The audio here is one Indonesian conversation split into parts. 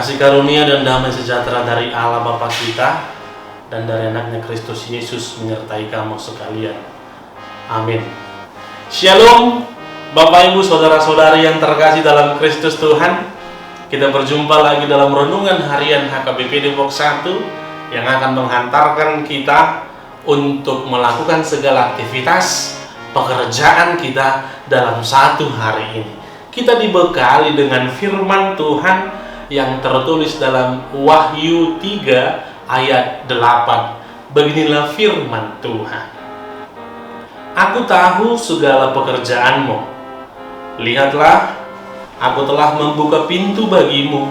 Kasih karunia dan damai sejahtera dari Allah Bapa kita dan dari anaknya Kristus Yesus menyertai kamu sekalian. Amin. Shalom Bapak Ibu Saudara-saudari yang terkasih dalam Kristus Tuhan. Kita berjumpa lagi dalam renungan harian HKBP Depok 1 yang akan menghantarkan kita untuk melakukan segala aktivitas pekerjaan kita dalam satu hari ini. Kita dibekali dengan firman Tuhan yang tertulis dalam Wahyu 3 ayat 8. Beginilah firman Tuhan. Aku tahu segala pekerjaanmu. Lihatlah, aku telah membuka pintu bagimu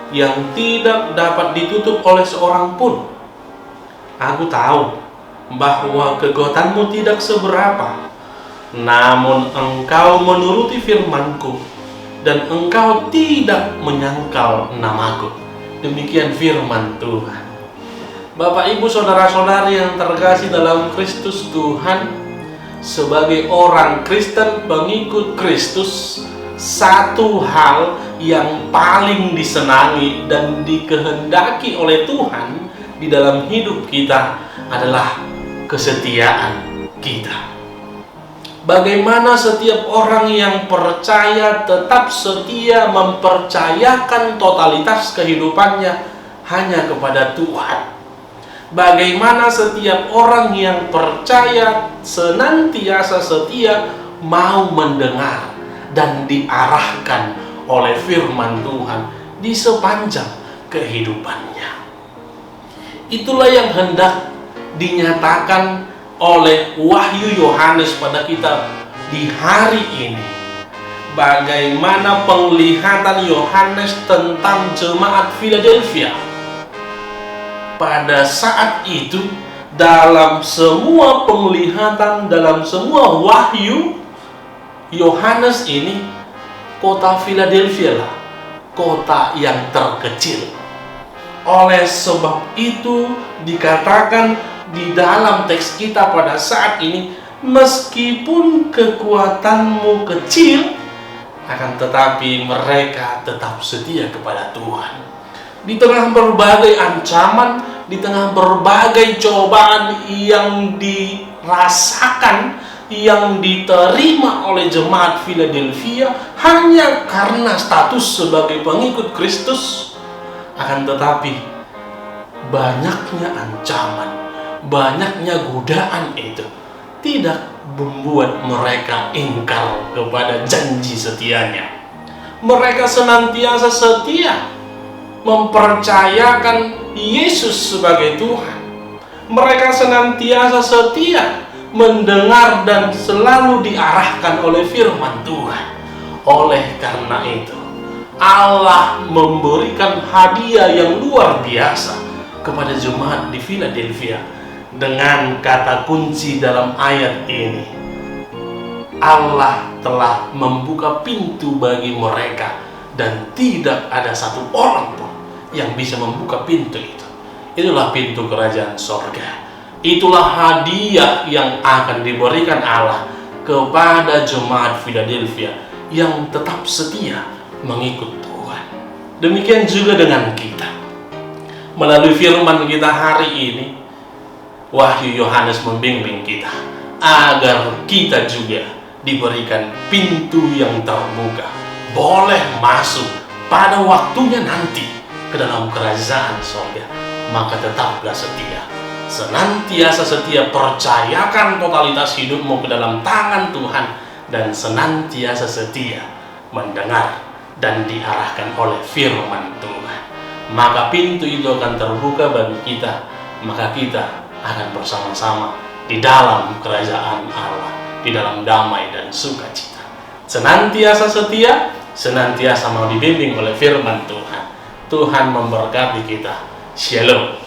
yang tidak dapat ditutup oleh seorang pun. Aku tahu bahwa kegotanmu tidak seberapa, namun engkau menuruti firmanku dan engkau tidak menyangkal namaku. Demikian firman Tuhan. Bapak Ibu Saudara-saudari yang terkasih dalam Kristus Tuhan, sebagai orang Kristen pengikut Kristus, satu hal yang paling disenangi dan dikehendaki oleh Tuhan di dalam hidup kita adalah kesetiaan kita. Bagaimana setiap orang yang percaya tetap setia mempercayakan totalitas kehidupannya hanya kepada Tuhan. Bagaimana setiap orang yang percaya senantiasa setia mau mendengar dan diarahkan oleh firman Tuhan di sepanjang kehidupannya. Itulah yang hendak dinyatakan oleh Wahyu Yohanes pada kita di hari ini. Bagaimana penglihatan Yohanes tentang jemaat Philadelphia. Pada saat itu, dalam semua penglihatan, dalam semua wahyu Yohanes ini, kota Philadelphia lah kota yang terkecil. Oleh sebab itu dikatakan di dalam teks kita pada saat ini, meskipun kekuatanmu kecil, akan tetapi mereka tetap setia kepada Tuhan. Di tengah berbagai ancaman, di tengah berbagai cobaan yang dirasakan, yang diterima oleh jemaat Philadelphia hanya karena status sebagai pengikut Kristus, akan tetapi banyaknya ancaman, banyaknya godaan itu tidak membuat mereka ingkar kepada janji setianya. Mereka senantiasa setia mempercayakan Yesus sebagai Tuhan. Mereka senantiasa setia mendengar dan selalu diarahkan oleh firman Tuhan. Oleh karena itu, Allah memberikan hadiah yang luar biasa kepada jemaat di Philadelphia dengan kata kunci dalam ayat ini. Allah telah membuka pintu bagi mereka dan tidak ada satu orang pun yang bisa membuka pintu itu. Itulah pintu kerajaan sorga. Itulah hadiah yang akan diberikan Allah kepada jemaat Philadelphia yang tetap setia mengikut Tuhan. Demikian juga dengan kita. Melalui firman kita hari ini, Wahyu Yohanes membimbing kita agar kita juga diberikan pintu yang terbuka, boleh masuk pada waktunya nanti ke dalam kerajaan surga. Maka tetaplah setia, senantiasa setia, percayakan totalitas hidupmu ke dalam tangan Tuhan, dan senantiasa setia mendengar dan diarahkan oleh firman Tuhan. Maka pintu itu akan terbuka bagi kita, maka kita akan bersama-sama di dalam kerajaan Allah, di dalam damai dan sukacita. Senantiasa setia, senantiasa mau dibimbing oleh firman Tuhan. Tuhan memberkati kita. Shalom.